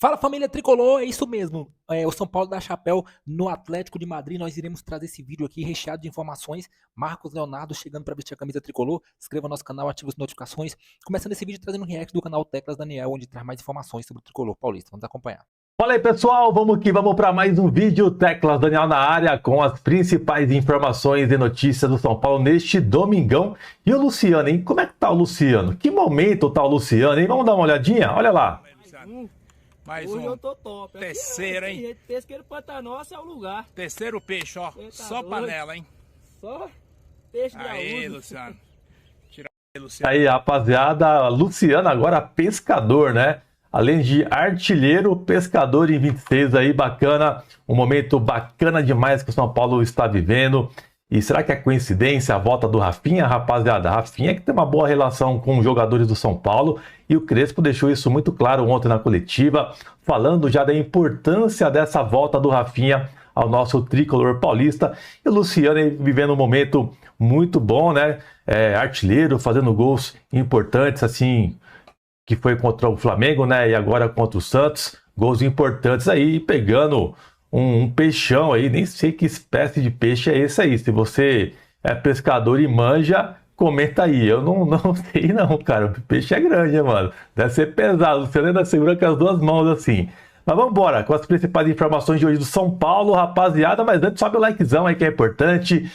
Fala, família tricolor, é isso mesmo. O São Paulo dá chapéu no Atlético de Madrid. Nós iremos trazer esse vídeo aqui recheado de informações. Marcos Leonardo chegando para vestir a camisa tricolor. Se inscreva no nosso canal, ative as notificações. Começando esse vídeo trazendo um react do canal Teclas Daniel, onde traz mais informações sobre o tricolor paulista. Vamos acompanhar. Fala aí, pessoal, vamos que vamos para mais um vídeo Teclas Daniel na área com as principais informações e notícias do São Paulo neste domingão. E o Luciano, hein? Como é que tá o Luciano? Que momento tá o Luciano, hein? Vamos dar uma olhadinha? Olha lá. Mais Hoje um eu tô top. terceiro, Aqui, hein? Pesqueiro Pantanal nosso é o lugar. Terceiro peixe, ó. Você tá Só doido? panela, hein? Só peixe Aí, graúdo. Luciano. Tira aí, Luciano. Aí, rapaziada, Luciano agora pescador, né? Além de artilheiro, pescador em 26 aí, bacana. Um momento bacana demais que o São Paulo está vivendo. E será que é coincidência a volta do Rafinha, rapaziada? Rafinha que tem uma boa relação com os jogadores do São Paulo. E o Crespo deixou isso muito claro ontem na coletiva, falando já da importância dessa volta do Rafinha ao nosso tricolor paulista. E o Luciano vivendo um momento muito bom, né? Artilheiro, fazendo gols importantes, assim, que foi contra o Flamengo, né? E agora contra o Santos. Gols importantes aí, pegando um peixão aí. Nem sei que espécie de peixe é esse aí. Se você é pescador e manja, comenta aí. Eu não sei não, cara. O peixe é grande, né, mano? Deve ser pesado. Você ainda segura com as duas mãos assim. Mas vamos embora com as principais informações de hoje do São Paulo, rapaziada. Mas antes, sobe o likezão aí que é importante.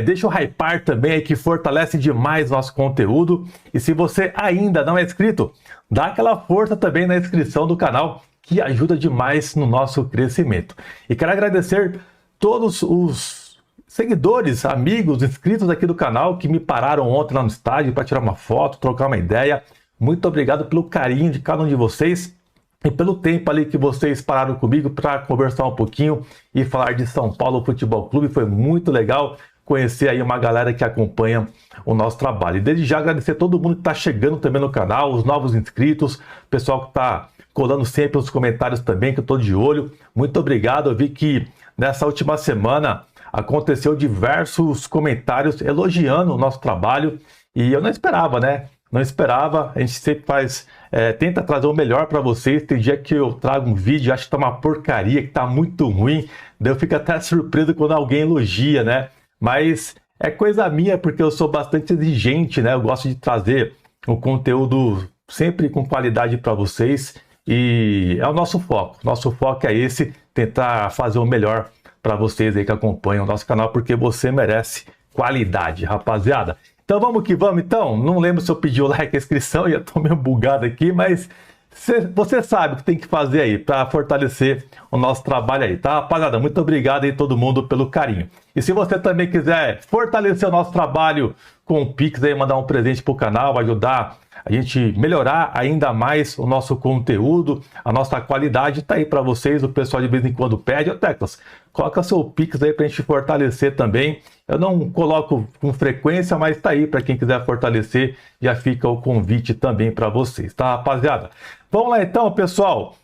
Deixa o hypar também aí que fortalece demais nosso conteúdo. E se você ainda não é inscrito, dá aquela força também na inscrição do canal, que ajuda demais no nosso crescimento. E quero agradecer todos os seguidores, amigos, inscritos aqui do canal que me pararam ontem lá no estádio para tirar uma foto, trocar uma ideia. Muito obrigado pelo carinho de cada um de vocês e pelo tempo ali que vocês pararam comigo para conversar um pouquinho e falar de São Paulo Futebol Clube. Foi muito legal conhecer aí uma galera que acompanha o nosso trabalho. E desde já agradecer todo mundo que está chegando também no canal, os novos inscritos, o pessoal que está colando sempre os comentários também, que eu estou de olho. Muito obrigado. Eu vi que nessa última semana aconteceu diversos comentários elogiando o nosso trabalho e eu não esperava, né? Não esperava. A gente sempre tenta trazer o melhor para vocês. Tem dia que eu trago um vídeo, acho que tá uma porcaria, que tá muito ruim. Daí eu fico até surpreso quando alguém elogia, né? Mas é coisa minha, porque eu sou bastante exigente, né? Eu gosto de trazer o conteúdo sempre com qualidade para vocês. E é o nosso foco. Nosso foco é esse, tentar fazer o melhor para vocês aí que acompanham o nosso canal, porque você merece qualidade, rapaziada. Então vamos que vamos, então. Não lembro se eu pedi o like e a inscrição, já tô meio bugado aqui, mas você sabe o que tem que fazer aí para fortalecer o nosso trabalho aí, tá, rapaziada? Muito obrigado aí todo mundo pelo carinho. E se você também quiser fortalecer o nosso trabalho com o Pix aí, mandar um presente pro canal, ajudar a gente melhorar ainda mais o nosso conteúdo, a nossa qualidade, tá aí para vocês. O pessoal de vez em quando pede, ô Teclas, coloca seu Pix aí pra gente fortalecer também. Eu não coloco com frequência, mas tá aí para quem quiser fortalecer, já fica o convite também para vocês, tá, rapaziada? Vamos lá então, pessoal.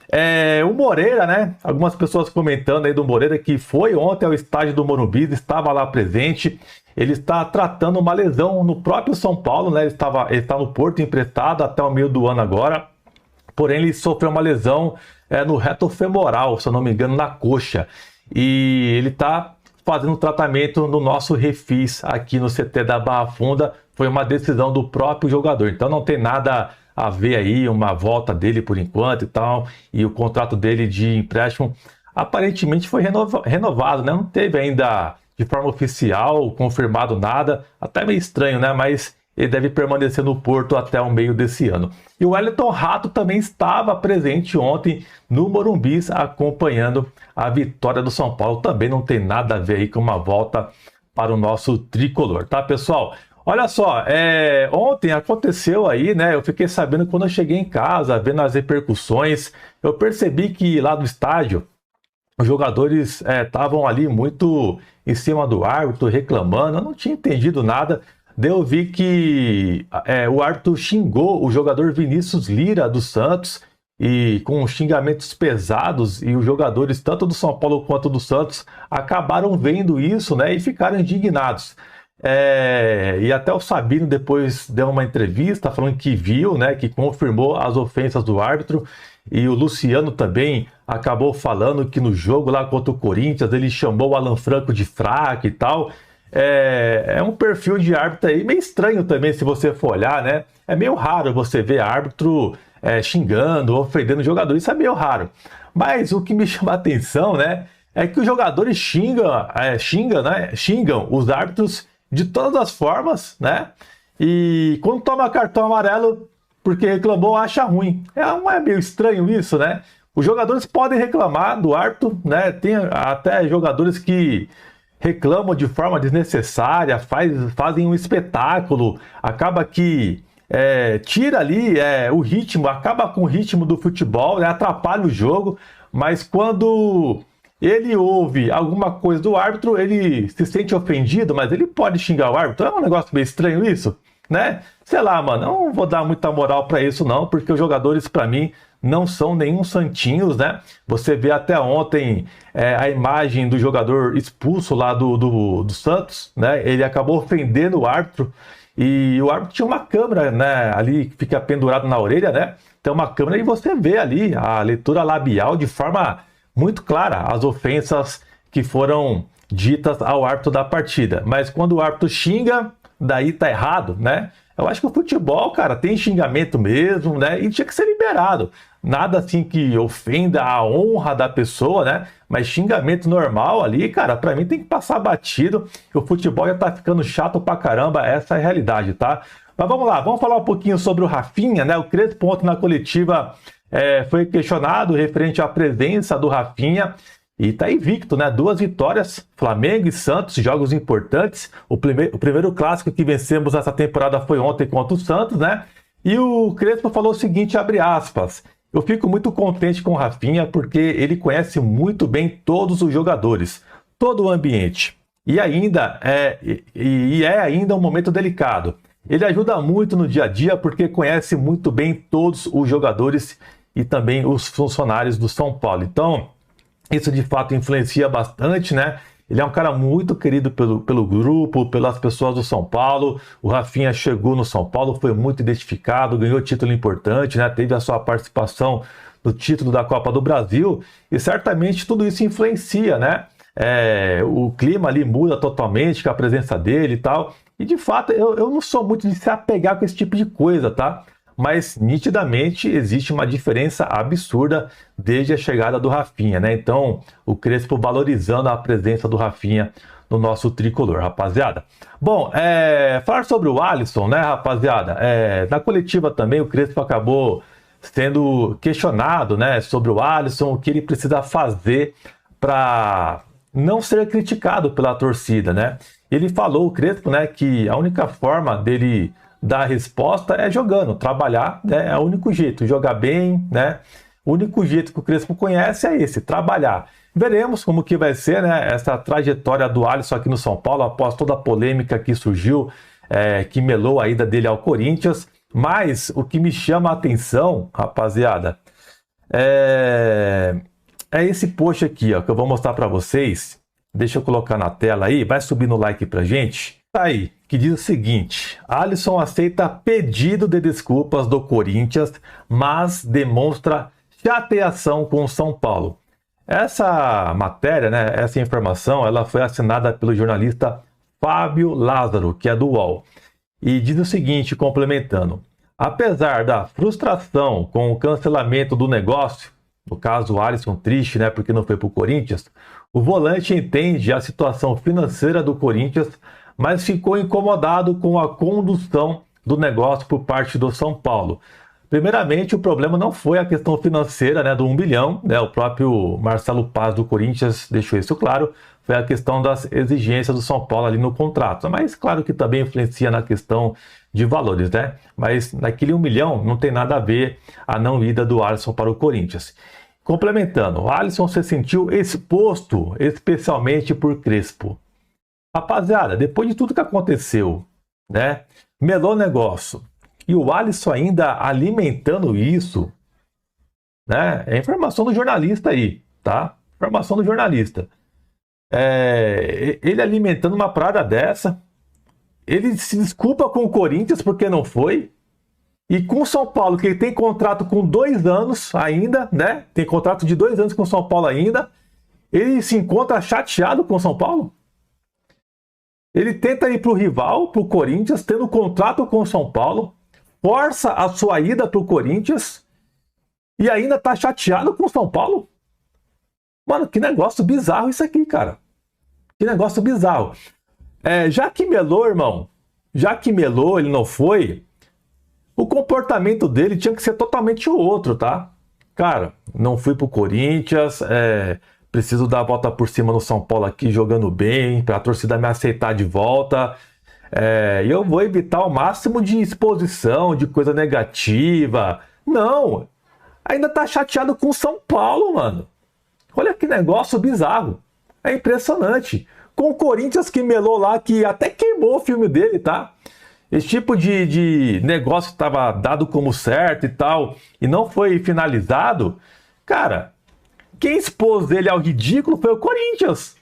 O Moreira, né? Algumas pessoas comentando aí do Moreira que foi ontem ao estádio do Morumbi, estava lá presente. Ele está tratando uma lesão no próprio São Paulo, né? Ele está no Porto emprestado até o meio do ano agora. Porém, ele sofreu uma lesão no reto femoral, se eu não me engano, na coxa. E ele está fazendo tratamento no nosso Refis aqui no CT da Barra Funda. Foi uma decisão do próprio jogador. Então não tem nada a ver aí, uma volta dele por enquanto e tal. E o contrato dele de empréstimo aparentemente foi renovado, né? Não teve ainda de forma oficial, confirmado nada, até meio estranho, né? Mas ele deve permanecer no Porto até o meio desse ano. E o Wellington Rato também estava presente ontem no Morumbi, acompanhando a vitória do São Paulo. Também não tem nada a ver aí com uma volta para o nosso tricolor, tá, pessoal? Olha só, ontem aconteceu aí, né? Eu fiquei sabendo quando eu cheguei em casa, vendo as repercussões, eu percebi que lá no estádio, os jogadores estavam ali muito em cima do árbitro, reclamando. Eu não tinha entendido nada. Daí eu vi que o árbitro xingou o jogador Vinícius Lira do Santos, e com xingamentos pesados, e os jogadores, tanto do São Paulo quanto do Santos, acabaram vendo isso, né, e ficaram indignados. E até o Sabino depois deu uma entrevista falando que viu, né, que confirmou as ofensas do árbitro. E o Luciano também acabou falando que no jogo lá contra o Corinthians ele chamou o Alan Franco de fraco e tal. É um perfil de árbitro aí meio estranho também, se você for olhar, né? É meio raro você ver árbitro xingando, ofendendo jogadores, isso é meio raro. Mas o que me chama a atenção, né, é que os jogadores xingam os árbitros de todas as formas, né? E quando toma cartão amarelo porque reclamou, acha ruim. Não é meio estranho isso, né? Os jogadores podem reclamar do árbitro, né? Tem até jogadores que reclamam de forma desnecessária, fazem um espetáculo, acaba que tira ali o ritmo, acaba com o ritmo do futebol, né? Atrapalha o jogo, mas quando ele ouve alguma coisa do árbitro, ele se sente ofendido, mas ele pode xingar o árbitro. É um negócio meio estranho isso, né? Sei lá, mano, eu não vou dar muita moral pra isso não, porque os jogadores pra mim não são nenhum santinhos, né? Você vê até ontem a imagem do jogador expulso lá do Santos, né? Ele acabou ofendendo o árbitro e o árbitro tinha uma câmera, né? Ali que fica pendurado na orelha, né? Tem uma câmera e você vê ali a leitura labial de forma muito clara, as ofensas que foram ditas ao árbitro da partida. Mas quando o árbitro xinga, daí tá errado, né? Eu acho que o futebol, cara, tem xingamento mesmo, né? E tinha que ser liberado. Nada assim que ofenda a honra da pessoa, né? Mas xingamento normal ali, cara, pra mim tem que passar batido. O futebol já tá ficando chato pra caramba, essa é a realidade, tá? Mas vamos lá, vamos falar um pouquinho sobre o Rafinha, né? O Crespo ontem na coletiva foi questionado referente à presença do Rafinha. E tá invicto, né? 2 vitórias, Flamengo e Santos, jogos importantes. O primeiro clássico que vencemos nessa temporada foi ontem contra o Santos, né? E o Crespo falou o seguinte, abre aspas, eu fico muito contente com o Rafinha porque ele conhece muito bem todos os jogadores, todo o ambiente. E é ainda um momento delicado. Ele ajuda muito no dia a dia porque conhece muito bem todos os jogadores e também os funcionários do São Paulo. Então, isso de fato influencia bastante, né? Ele é um cara muito querido pelo grupo, pelas pessoas do São Paulo. O Rafinha chegou no São Paulo, foi muito identificado, ganhou título importante, né? Teve a sua participação no título da Copa do Brasil e certamente tudo isso influencia, né? O clima ali muda totalmente com a presença dele e tal. E de fato, eu não sou muito de se apegar com esse tipo de coisa, tá? Mas nitidamente existe uma diferença absurda desde a chegada do Rafinha, né? Então, o Crespo valorizando a presença do Rafinha no nosso tricolor, rapaziada. Bom, falar sobre o Alisson, né, rapaziada? Na coletiva também o Crespo acabou sendo questionado, né, sobre o Alisson, o que ele precisa fazer para não ser criticado pela torcida, né? Ele falou, o Crespo, né, que a única forma dele dar resposta é jogando, trabalhar, né? É o único jeito, jogar bem, né? O único jeito que o Crespo conhece é esse, trabalhar. Veremos como que vai ser, né, essa trajetória do Alisson aqui no São Paulo, após toda a polêmica que surgiu, que melou a ida dele ao Corinthians. Mas o que me chama a atenção, rapaziada, é esse post aqui, ó, que eu vou mostrar para vocês. Deixa eu colocar na tela aí, vai subir no like pra gente. Tá aí, que diz o seguinte, Alisson aceita pedido de desculpas do Corinthians, mas demonstra chateação com o São Paulo. Essa matéria, né, essa informação, ela foi assinada pelo jornalista Fábio Lázaro, que é do UOL. E diz o seguinte, complementando, apesar da frustração com o cancelamento do negócio, no caso o Alisson triste, né, porque não foi para o Corinthians, o volante entende a situação financeira do Corinthians, mas ficou incomodado com a condução do negócio por parte do São Paulo. Primeiramente, o problema não foi a questão financeira, né, do 1 bilhão, né, o próprio Marcelo Paz do Corinthians deixou isso claro, foi a questão das exigências do São Paulo ali no contrato, mas claro que também influencia na questão de valores, né, mas naquele 1 milhão não tem nada a ver a não ida do Alisson para o Corinthians. Complementando, o Alisson se sentiu exposto, especialmente por Crespo. Rapaziada, depois de tudo que aconteceu, né, melou o negócio, e o Alisson ainda alimentando isso, né, é informação do jornalista aí, tá? Informação do jornalista. Ele alimentando uma parada dessa, ele se desculpa com o Corinthians porque não foi. E com o São Paulo, que ele tem contrato com 2 anos ainda, né? Tem contrato de 2 anos com o São Paulo ainda. Ele se encontra chateado com o São Paulo. Ele tenta ir para o rival, para o Corinthians, tendo contrato com o São Paulo. Força a sua ida para o Corinthians. E ainda tá chateado com o São Paulo. Mano, que negócio bizarro isso aqui, cara. Que negócio bizarro. Já que melou, irmão. Já que melou, ele não foi. O comportamento dele tinha que ser totalmente o outro, tá? Cara, não fui pro Corinthians, preciso dar a volta por cima no São Paulo aqui, jogando bem, pra torcida me aceitar de volta. E eu vou evitar o máximo de exposição, de coisa negativa. Não, ainda tá chateado com o São Paulo, mano. Olha que negócio bizarro. É impressionante. Com o Corinthians que melou lá, que até queimou o filme dele, tá? Esse tipo de negócio que estava dado como certo e tal, e não foi finalizado, cara, quem expôs ele ao ridículo foi o Corinthians,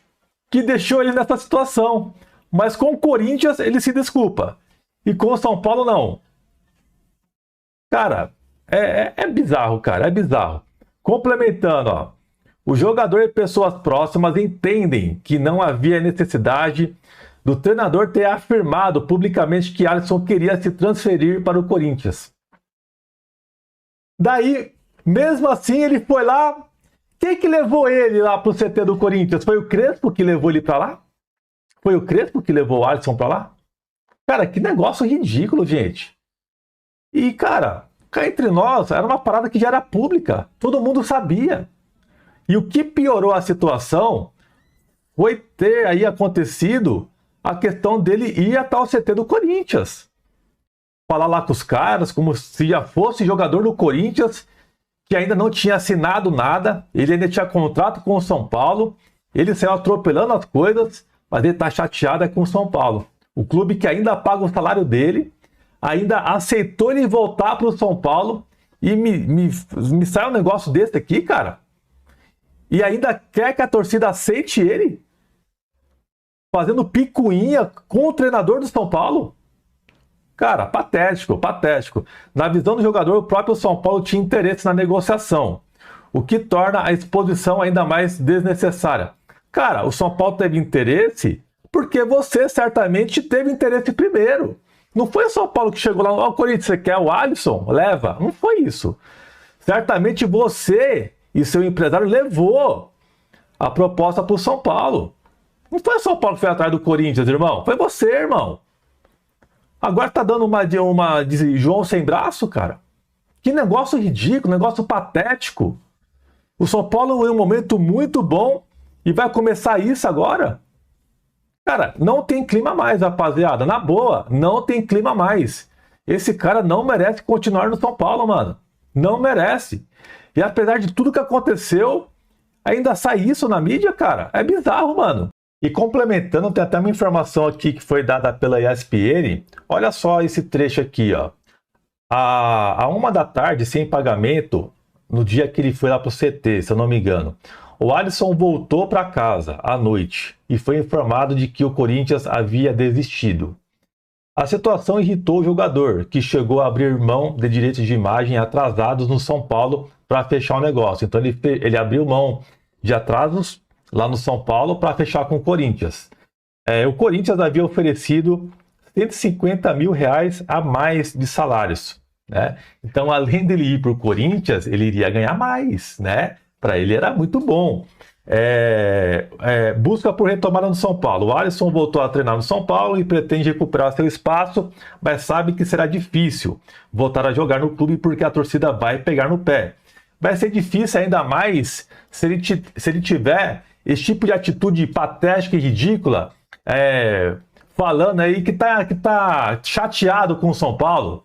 que deixou ele nessa situação. Mas com o Corinthians ele se desculpa, e com o São Paulo não. Cara, é bizarro, cara, é bizarro. Complementando, ó, o jogador e pessoas próximas entendem que não havia necessidade do treinador ter afirmado publicamente que Alisson queria se transferir para o Corinthians. Daí, mesmo assim, ele foi lá. Quem que levou ele lá para o CT do Corinthians? Foi o Crespo que levou ele para lá? Foi o Crespo que levou o Alisson para lá? Cara, que negócio ridículo, gente. E, cara, cá entre nós, era uma parada que já era pública. Todo mundo sabia. E o que piorou a situação foi ter aí acontecido a questão dele ir até o CT do Corinthians. Falar lá com os caras, como se já fosse jogador do Corinthians, que ainda não tinha assinado nada, ele ainda tinha contrato com o São Paulo, ele saiu atropelando as coisas, mas ele tá chateado com o São Paulo. O clube que ainda paga o salário dele, ainda aceitou ele voltar para o São Paulo, e me sai um negócio desse aqui, cara. E ainda quer que a torcida aceite ele? Fazendo picuinha com o treinador do São Paulo? Cara, patético, patético. Na visão do jogador, o próprio São Paulo tinha interesse na negociação, o que torna a exposição ainda mais desnecessária. Cara, o São Paulo teve interesse porque você certamente teve interesse primeiro. Não foi o São Paulo que chegou lá, ó, Corinthians, você quer o Alisson? Leva. Não foi isso. Certamente você e seu empresário levou a proposta para o São Paulo. Não foi o São Paulo que foi atrás do Corinthians, irmão. Foi você, irmão. Agora tá dando uma de João sem braço, cara. Que negócio ridículo, negócio patético. O São Paulo é um momento muito bom e vai começar isso agora? Cara, não tem clima mais, rapaziada. Na boa, não tem clima mais. Esse cara não merece continuar no São Paulo, mano. Não merece. E apesar de tudo que aconteceu, ainda sai isso na mídia, cara. É bizarro, mano. E complementando, tem até uma informação aqui que foi dada pela ESPN. Olha só esse trecho aqui, ó. À 1 da tarde, sem pagamento, no dia que ele foi lá pro CT, se eu não me engano, o Alisson voltou para casa à noite e foi informado de que o Corinthians havia desistido. A situação irritou o jogador, que chegou a abrir mão de direitos de imagem atrasados no São Paulo para fechar o negócio. Então ele abriu mão de atrasos lá no São Paulo para fechar com o Corinthians. O Corinthians havia oferecido R$150 mil a mais de salários, né? Então, além dele ir para o Corinthians, ele iria ganhar mais, né? Para ele era muito bom. Busca por retomada no São Paulo. O Alisson voltou a treinar no São Paulo e pretende recuperar seu espaço, mas sabe que será difícil voltar a jogar no clube porque a torcida vai pegar no pé. Vai ser difícil ainda mais se ele tiver esse tipo de atitude patética e ridícula, falando aí que tá chateado com o São Paulo,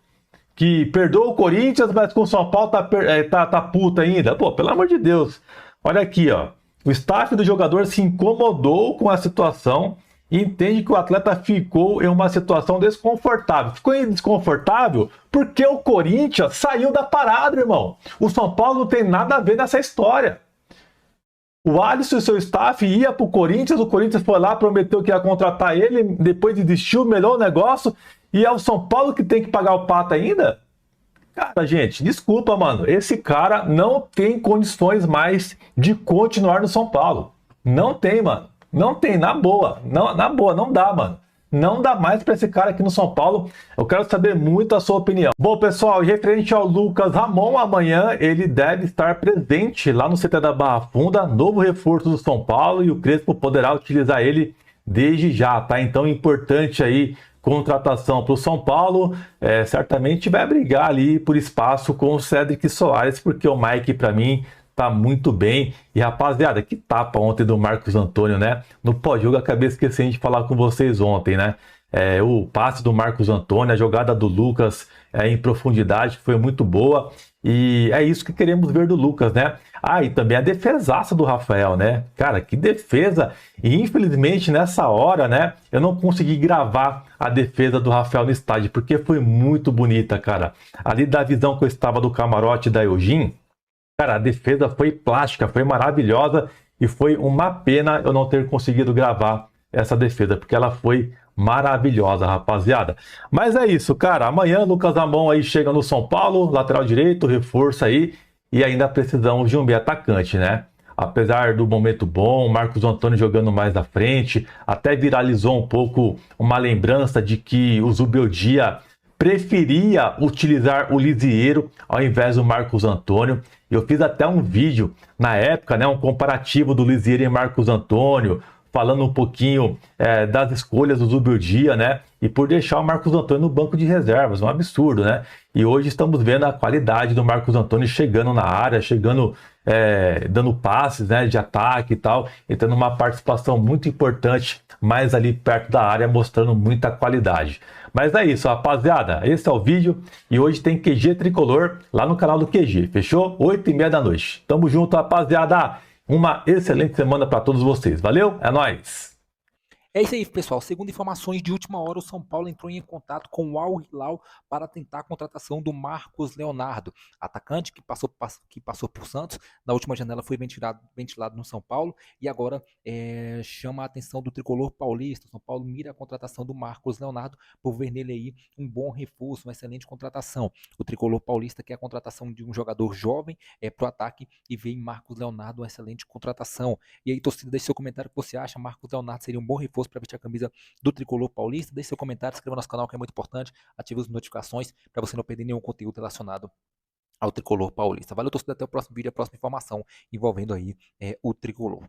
que perdoa o Corinthians, mas com o São Paulo tá puto ainda. Pô, pelo amor de Deus. Olha aqui, ó. O staff do jogador se incomodou com a situação e entende que o atleta ficou em uma situação desconfortável. Ficou desconfortável porque o Corinthians saiu da parada, irmão. O São Paulo não tem nada a ver nessa história. O Alisson e seu staff ia pro Corinthians, o Corinthians foi lá, prometeu que ia contratar ele, depois desistiu, melhorou o negócio, e é o São Paulo que tem que pagar o pato ainda? Cara, gente, desculpa, mano. Esse cara não tem condições mais de continuar no São Paulo. Não tem, mano. Não tem, na boa. Não, na boa, não dá, mano. Não dá mais para esse cara aqui no São Paulo. Eu quero saber muito a sua opinião. Bom, pessoal, e referente ao Lucas Ramon, amanhã ele deve estar presente lá no CT da Barra Funda, novo reforço do São Paulo, e o Crespo poderá utilizar ele desde já, tá? Então, importante aí, contratação para o São Paulo, certamente vai brigar ali por espaço com o Cédric Soares, porque o Mike, para mim, tá muito bem. E rapaziada, que tapa ontem do Marcos Antônio, né? No pós-jogo acabei esquecendo de falar com vocês ontem, né? O passe do Marcos Antônio, a jogada do Lucas em profundidade foi muito boa. E é isso que queremos ver do Lucas, né? Ah, e também a defesaça do Rafael, né? Cara, que defesa! E infelizmente nessa hora, né? Eu não consegui gravar a defesa do Rafael no estádio, porque foi muito bonita, cara. Ali da visão que eu estava do camarote da Eugene, cara, a defesa foi plástica, foi maravilhosa e foi uma pena eu não ter conseguido gravar essa defesa, porque ela foi maravilhosa, rapaziada. Mas é isso, cara. Amanhã Lucas Ramon aí chega no São Paulo, lateral direito, reforço aí, e ainda precisamos de um meio atacante, né? Apesar do momento bom, Marcos Antônio jogando mais à frente, até viralizou um pouco uma lembrança de que o Zubeldia preferia utilizar o Lisieiro ao invés do Marcos Antônio. Eu fiz até um vídeo na época, né, um comparativo do Lisieiro e Marcos Antônio, falando um pouquinho das escolhas do Zubeldia, né? E por deixar o Marcos Antônio no banco de reservas, um absurdo, né? E hoje estamos vendo a qualidade do Marcos Antônio chegando na área, chegando, dando passes, né, de ataque e tal, e tendo uma participação muito importante mais ali perto da área, mostrando muita qualidade. Mas é isso, rapaziada. Esse é o vídeo e hoje tem QG Tricolor lá no canal do QG, fechou? 8h30 da noite. Tamo junto, rapaziada. Uma excelente semana para todos vocês. Valeu, é nóis! É isso aí, pessoal. Segundo informações de última hora, o São Paulo entrou em contato com o Al Hilal para tentar a contratação do Marcos Leonardo, atacante que passou por Santos. Na última janela foi ventilado no São Paulo e agora chama a atenção do tricolor paulista. O São Paulo mira a contratação do Marcos Leonardo por ver nele aí um bom reforço, uma excelente contratação. O tricolor paulista quer a contratação de um jogador jovem para o ataque e vê em Marcos Leonardo uma excelente contratação. E aí, torcida, deixe seu comentário o que você acha. Marcos Leonardo seria um bom reforço para vestir a camisa do tricolor paulista. Deixe seu comentário, inscreva no nosso canal que é muito importante, ative as notificações para você não perder nenhum conteúdo relacionado ao tricolor paulista. Valeu, torcida, até o próximo vídeo, a próxima informação envolvendo aí o tricolor.